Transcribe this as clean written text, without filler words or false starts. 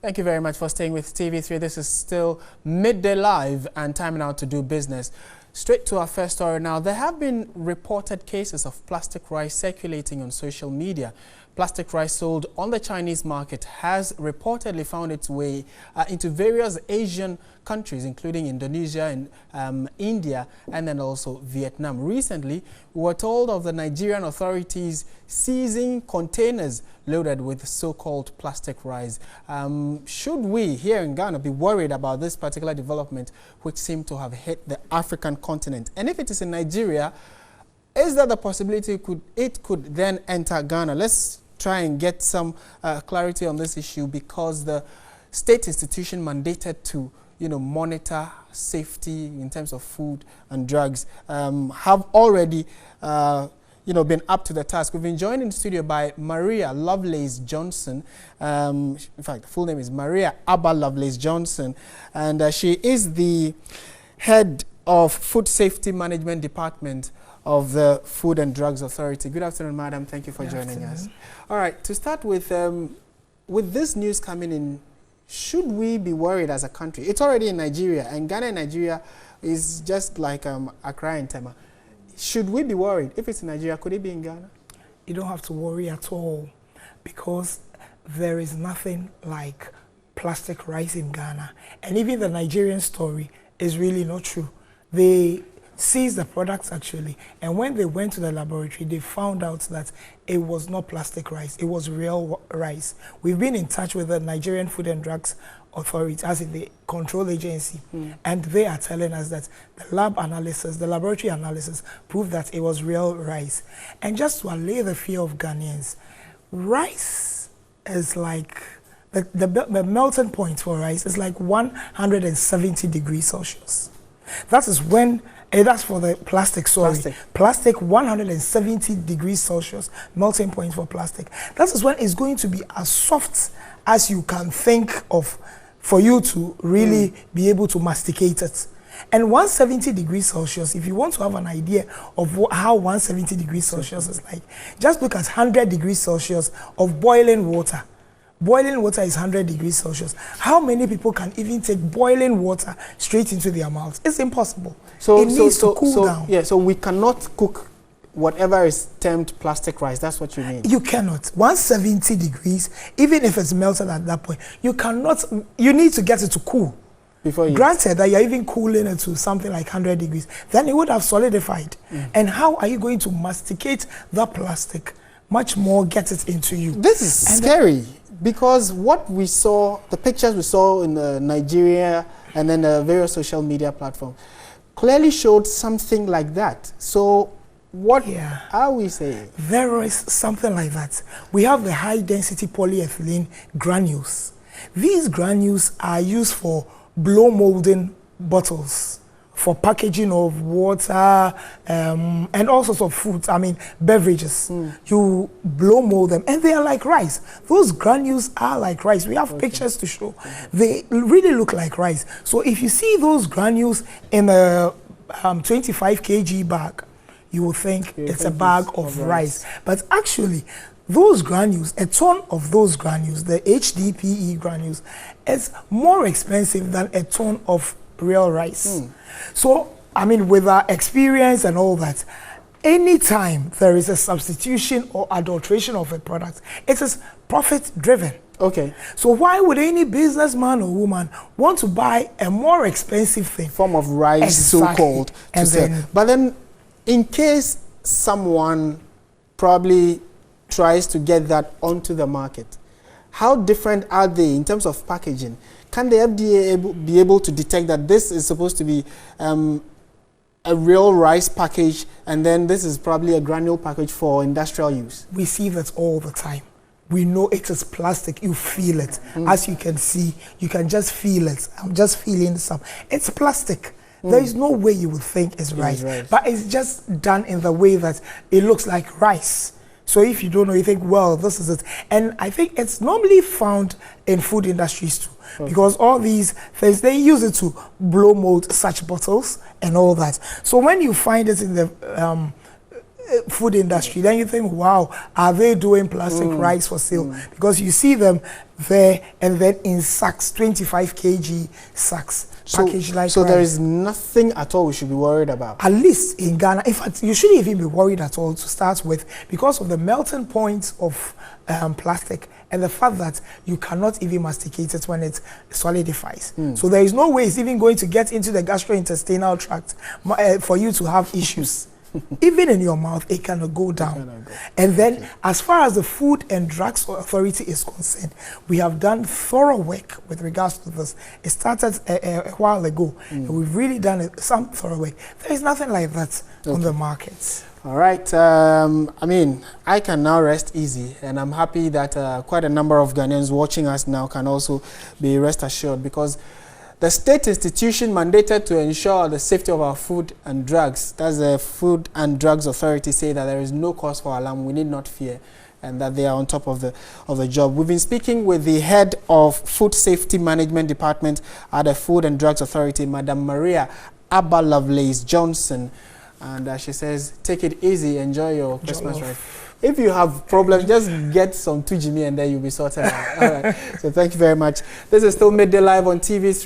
Thank you very much for staying with TV3. This is still Midday Live and time now to do business. Straight to our first story now. There have been reported cases of plastic rice circulating on social media. Plastic rice sold on the Chinese market has reportedly found its way into various Asian countries, including Indonesia and India, and then also Vietnam. Recently, we were told of the Nigerian authorities seizing containers loaded with so-called plastic rice. Should we here in Ghana be worried about this particular development, which seemed to have hit the African continent? And if it is in Nigeria, is there the possibility it could then enter Ghana? Let's try and get some clarity on this issue, because the state institution mandated to monitor safety in terms of food and drugs have already been up to the task. We've been joined in the studio by Maria Lovelace Johnson. In fact, the full name is Maria Abba Lovelace Johnson, and she is the head of Food Safety Management Department of the Food and Drugs Authority. Good afternoon, madam. Thank you for joining us. All right, to start with this news coming in, should we be worried as a country? It's already in Nigeria, and Ghana and Nigeria is just like Accra and Tema. Should we be worried? If it's in Nigeria, could it be in Ghana? You don't have to worry at all, because there is nothing like plastic rice in Ghana. And even the Nigerian story is really not true. They seized the products actually, and when they went to the laboratory, they found out that it was not plastic rice, it was real rice. We've been in touch with the Nigerian Food and Drugs Authority, as in the control agency, and they are telling us that the laboratory analysis proved that it was real rice. And just to allay the fear of Ghanaians, rice is like, the melting point for rice is like 170 degrees Celsius. That is when, that's for the plastic, sorry. Plastic 170 degrees Celsius, melting point for plastic. That is when it's going to be as soft as you can think of for you to really be able to masticate it. And 170 degrees Celsius, if you want to have an idea of how 170 degrees Celsius is like, just look at 100 degrees Celsius of boiling water. Boiling water is 100 degrees Celsius. How many people can even take boiling water straight into their mouths? It's impossible. It needs to cool down. Yeah, so we cannot cook whatever is termed plastic rice. That's what you mean? You cannot. 170 degrees, even if it's melted at that point, you cannot. You need to get it to cool. Before you Granted that you're even cooling it to something like 100 degrees, then it would have solidified. And how are you going to masticate the plastic? Much more get it into you. This is scary. Because what we saw, the pictures we saw in Nigeria and then the various social media platforms, clearly showed something like that. So what are we saying? There is something like that. We have the high-density polyethylene granules. These granules are used for blow molding bottles, for packaging of water and all sorts of foods, beverages. You blow mold them, and they are like rice. Those granules are like rice. We have pictures to show. They really look like rice. So if you see those granules in a 25 kg bag, you will think it's a bag of rice. But actually, those granules, a ton of those granules, the HDPE granules, is more expensive than a ton of real rice. So, with our experience and all that, anytime there is a substitution or adulteration of a product, it is profit driven. Okay. So why would any businessman or woman want to buy a more expensive thing? Form of rice, so-called. But then, in case someone probably tries to get that onto the market, how different are they in terms of packaging? Can the FDA be able to detect that this is supposed to be a real rice package, and then this is probably a granule package for industrial use? We see that all the time. We know it is plastic. You feel it. As you can see, you can just feel it. I'm just feeling some. It's plastic. There is no way you would think it's rice. But it's just done in the way that it looks like rice. So if you don't know, you think, well, this is it. And I think it's normally found in food industries too. Because all these things, they use it to blow mold such bottles and all that. So when you find it in the food industry, then you think, wow, are they doing plastic rice for sale? Because you see them there, and then in sacks, 25 kg sacks. Packaged like so rice. There is nothing at all we should be worried about. At least in Ghana, in fact, you shouldn't even be worried at all to start with, because of the melting point of plastic and the fact that you cannot even masticate it when it solidifies. So there is no way it's even going to get into the gastrointestinal tract for you to have issues. Even in your mouth, it cannot go down. And then, as far as the Food and Drugs Authority is concerned, we have done thorough work with regards to this. It started a while ago, and we've really done some thorough work. There is nothing like that on the markets. All right. I mean, I can now rest easy, and I'm happy that quite a number of Ghanaians watching us now can also be rest assured, because the state institution mandated to ensure the safety of our food and drugs, that's the Food and Drugs Authority, say that there is no cause for alarm, we need not fear, and that they are on top of the job. We've been speaking with the head of Food Safety Management Department at the Food and Drugs Authority, Madam Maria Abba Lovelace Johnson, and she says, take it easy, enjoy your Christmas rice. If you have problems, just get some tujimi and then you'll be sorted out. All right. So thank you very much. This is still Midday Live on TV3.